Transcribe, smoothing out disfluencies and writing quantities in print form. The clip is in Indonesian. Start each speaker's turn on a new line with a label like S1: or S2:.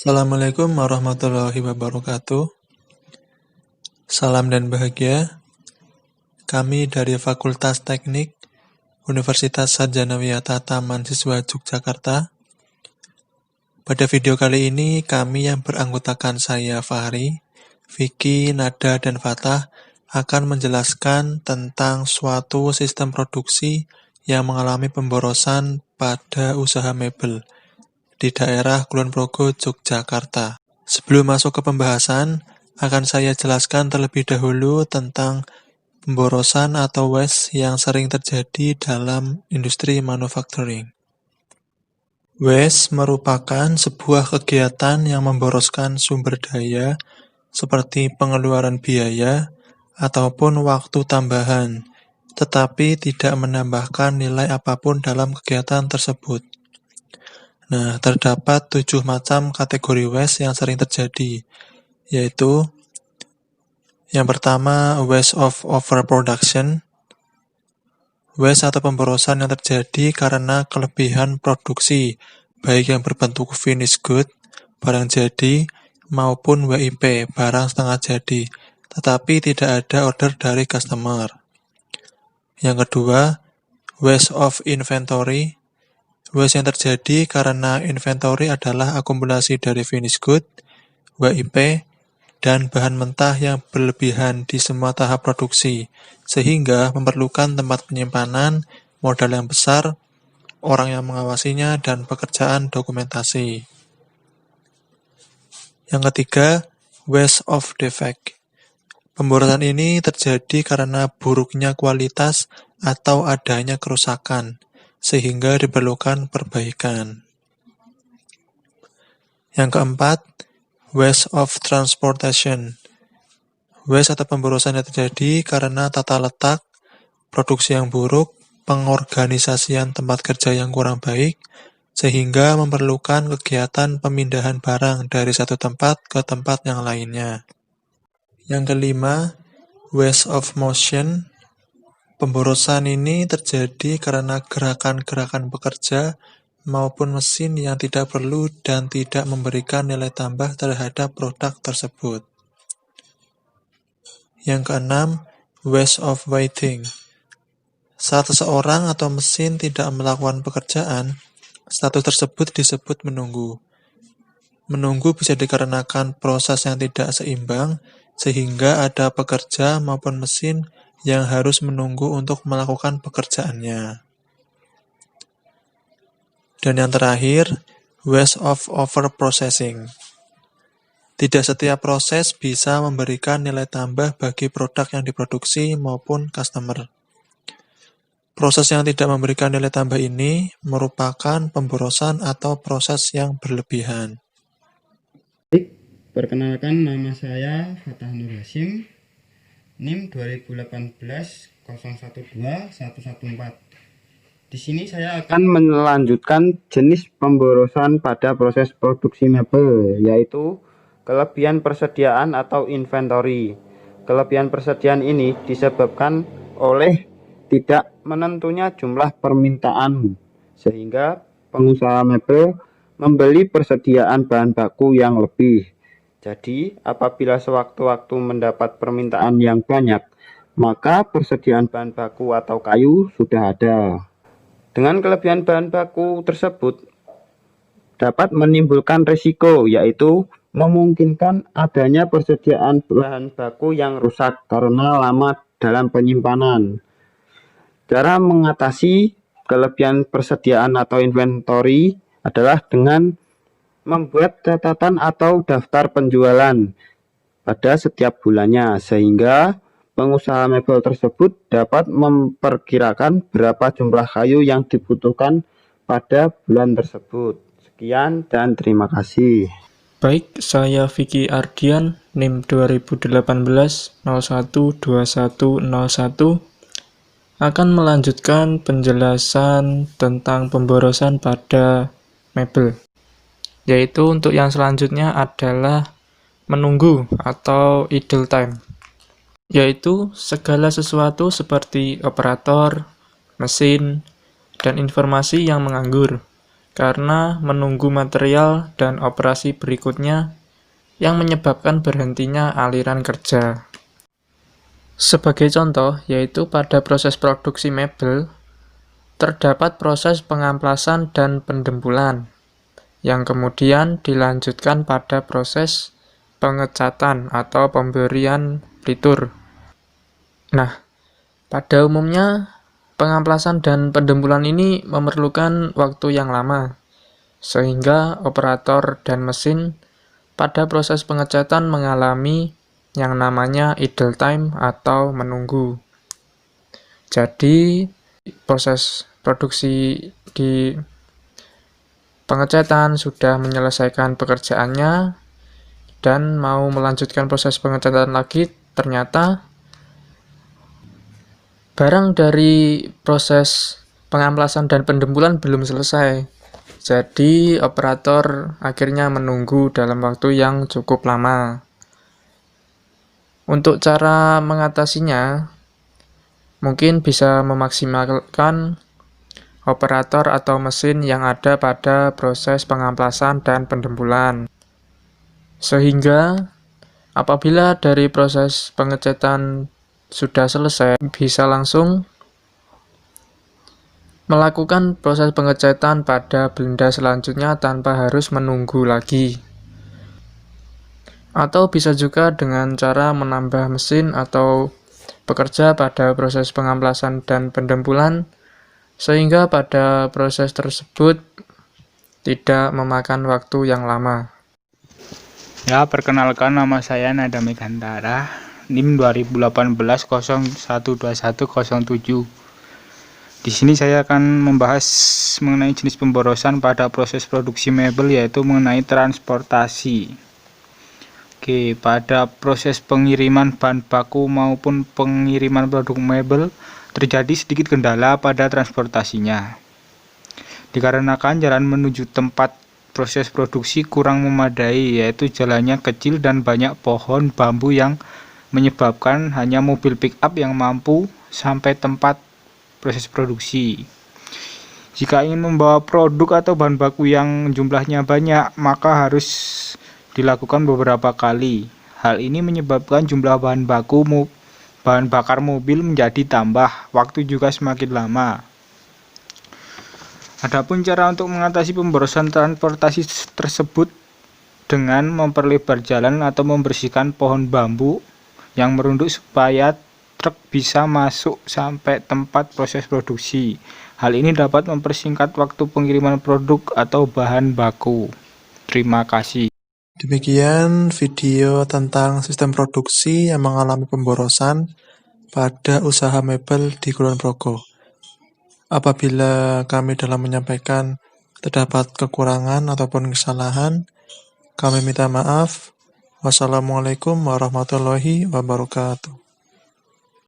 S1: Assalamualaikum warahmatullahi wabarakatuh. Salam dan bahagia. Kami dari Fakultas Teknik Universitas Sarjana Wiyata Mahasiswa Yogyakarta. Pada video kali ini, kami yang beranggotakan saya Fahri, Vicky, Nada, dan Fatah akan menjelaskan tentang suatu sistem produksi yang mengalami pemborosan pada usaha mebel di daerah Kulon Progo, Yogyakarta. Sebelum masuk ke pembahasan, akan saya jelaskan terlebih dahulu tentang pemborosan atau waste yang sering terjadi dalam industri manufacturing. Waste merupakan sebuah kegiatan yang memboroskan sumber daya seperti pengeluaran biaya ataupun waktu tambahan, tetapi tidak menambahkan nilai apapun dalam kegiatan tersebut. Nah, terdapat 7 macam kategori waste yang sering terjadi, yaitu yang pertama, waste of overproduction. Waste atau pemborosan yang terjadi karena kelebihan produksi, baik yang berbentuk finished good, barang jadi, maupun WIP, barang setengah jadi, tetapi tidak ada order dari customer. Yang kedua, waste of inventory. Waste yang terjadi karena inventory adalah akumulasi dari finished good, WIP, dan bahan mentah yang berlebihan di semua tahap produksi, sehingga memerlukan tempat penyimpanan, modal yang besar, orang yang mengawasinya, dan pekerjaan dokumentasi. Yang ketiga, waste of defect. Pemborosan ini terjadi karena buruknya kualitas atau adanya kerusakan, sehingga diperlukan perbaikan. Yang keempat, waste of transportation. Waste atau pemborosan yang terjadi karena tata letak, produksi yang buruk, pengorganisasian tempat kerja yang kurang baik, sehingga memerlukan kegiatan pemindahan barang dari satu tempat ke tempat yang lainnya. Yang kelima, waste of motion. Pemborosan ini terjadi karena gerakan-gerakan pekerja maupun mesin yang tidak perlu dan tidak memberikan nilai tambah terhadap produk tersebut. Yang keenam, waste of waiting. Saat seseorang atau mesin tidak melakukan pekerjaan, status tersebut disebut menunggu. Menunggu bisa dikarenakan proses yang tidak seimbang, sehingga ada pekerja maupun mesin yang harus menunggu untuk melakukan pekerjaannya. Dan yang terakhir, waste of overprocessing. Tidak setiap proses bisa memberikan nilai tambah bagi produk yang diproduksi maupun customer. Proses yang tidak memberikan nilai tambah ini merupakan pemborosan atau proses yang berlebihan.
S2: Perkenalkan, nama saya Fatah Nur Hasim, NIM 2018-012-114. Di sini saya akan melanjutkan jenis pemborosan pada proses produksi mebel, yaitu kelebihan persediaan atau inventory. Kelebihan persediaan ini disebabkan oleh tidak menentunya jumlah permintaan, sehingga pengusaha mebel membeli persediaan bahan baku yang lebih. Jadi, apabila sewaktu-waktu mendapat permintaan yang banyak, maka persediaan bahan baku atau kayu sudah ada. Dengan kelebihan bahan baku tersebut dapat menimbulkan risiko, yaitu memungkinkan adanya persediaan bahan baku yang rusak karena lama dalam penyimpanan. Cara mengatasi kelebihan persediaan atau inventory adalah dengan membuat catatan atau daftar penjualan pada setiap bulannya, sehingga pengusaha mebel tersebut dapat memperkirakan berapa jumlah kayu yang dibutuhkan pada bulan tersebut. Sekian dan terima kasih.
S3: Baik, saya Vicky Ardian, NIM 2018-012101, akan melanjutkan penjelasan tentang pemborosan pada mebel. Yaitu untuk yang selanjutnya adalah menunggu atau idle time. Yaitu segala sesuatu seperti operator, mesin, dan informasi yang menganggur, karena menunggu material dan operasi berikutnya yang menyebabkan berhentinya aliran kerja. Sebagai contoh, yaitu pada proses produksi mebel, terdapat proses pengamplasan dan pendempulan, yang kemudian dilanjutkan pada proses pengecatan atau pemberian plitur. Nah, pada umumnya, pengamplasan dan pendempulan ini memerlukan waktu yang lama, sehingga operator dan mesin pada proses pengecatan mengalami yang namanya idle time atau menunggu. Jadi, proses produksi di pengecatan sudah menyelesaikan pekerjaannya dan mau melanjutkan proses pengecatan lagi, ternyata barang dari proses pengamplasan dan pendempulan belum selesai. Jadi operator akhirnya menunggu dalam waktu yang cukup lama. Untuk cara mengatasinya, mungkin bisa memaksimalkan operator atau mesin yang ada pada proses pengamplasan dan pendempulan. Sehingga apabila dari proses pengecatan sudah selesai, bisa langsung melakukan proses pengecatan pada benda selanjutnya tanpa harus menunggu lagi. Atau bisa juga dengan cara menambah mesin atau pekerja pada proses pengamplasan dan pendempulan, sehingga pada proses tersebut tidak memakan waktu yang lama.
S4: Ya, perkenalkan, nama saya Nada Megantara, NIM 2018-012107. Di sini saya akan membahas mengenai jenis pemborosan pada proses produksi mebel, yaitu mengenai transportasi. Oke, pada proses pengiriman bahan baku maupun pengiriman produk mebel terjadi sedikit kendala pada transportasinya. Dikarenakan jalan menuju tempat proses produksi kurang memadai, yaitu jalannya kecil dan banyak pohon bambu yang menyebabkan hanya mobil pick up yang mampu sampai tempat proses produksi. Jika ingin membawa produk atau bahan baku yang jumlahnya banyak, maka harus dilakukan beberapa kali. Hal ini menyebabkan jumlah bahan bakar mobil menjadi tambah, waktu juga semakin lama. Adapun cara untuk mengatasi pemborosan transportasi tersebut dengan memperlebar jalan atau membersihkan pohon bambu yang merunduk supaya truk bisa masuk sampai tempat proses produksi. Hal ini dapat mempersingkat waktu pengiriman produk atau bahan baku. Terima kasih.
S1: Demikian video tentang sistem produksi yang mengalami pemborosan pada usaha mebel di Kulon Progo. Apabila kami dalam menyampaikan terdapat kekurangan ataupun kesalahan, kami minta maaf. Wassalamualaikum warahmatullahi wabarakatuh.